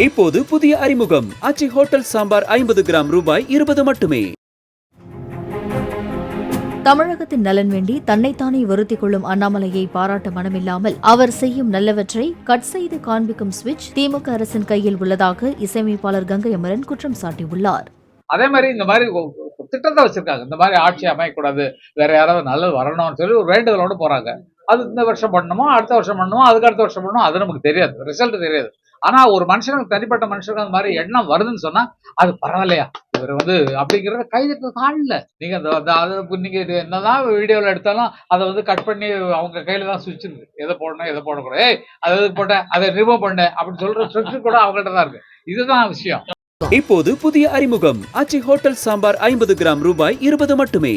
இப்போது புதிய அறிமுகம் ஆச்சி ஹோட்டல் சாம்பார் 50 கிராம் ரூபாய் 20 மட்டுமே. தமிழகத்தின் நலன் வேண்டி தன்னைத்தானே வருத்திக் கொள்ளும் அண்ணாமலையை பாராட்ட மனமில்லாமல் அவர் செய்யும் நல்லவற்றை கட் செய்து காண்பிக்கும் சுவிட்ச் திமுக அரசின் கையில் உள்ளதாக இசையமைப்பாளர் கங்கை அமரன் குற்றம் சாட்டியுள்ளார். அதே மாதிரி இந்த மாதிரி திட்டத்தை வச்சிருக்காங்க, இந்த மாதிரி ஆட்சி அமையக்கூடாது, வேற யாராவது நல்லது வரணும்னு சொல்லி ஒரு வேண்டுதலோடு போறாங்க. அது இந்த வருஷம் பண்ணணுமோ, அடுத்த வருஷம் பண்ணணுமோ, அதுக்கு அடுத்த வருஷம் பண்ணணும், அது நமக்கு தெரியாது, ரிசல்ட் தெரியாது. ஆனா ஒரு மனுஷனுக்கு, தனிப்பட்ட மனுஷனுக்கு அந்த மாதிரி எண்ணம் வருதுன்னு சொன்னா அது பரவாயில்லையா, இவர் அப்படிங்கறத கைதுக்கு காணல. நீங்க என்னதான் வீடியோல எடுத்தாலும் அதை கட் பண்ணி அவங்க கையில தான் சுவிட்ச் இருக்கு, எதை போடணும் எதை போடக்கூடாது, அதை போட்ட அதை ரிமூவ் பண்ண அப்படின்னு சொல்ற சுவிட்ச் கூட அவங்கள்ட்ட தான் இருக்கு. இதுதான் விஷயம். இப்போது புதிய அறிமுகம் ஆச்சி ஹோட்டல் சாம்பார் 50 கிராம் ரூபாய் 20 மட்டுமே.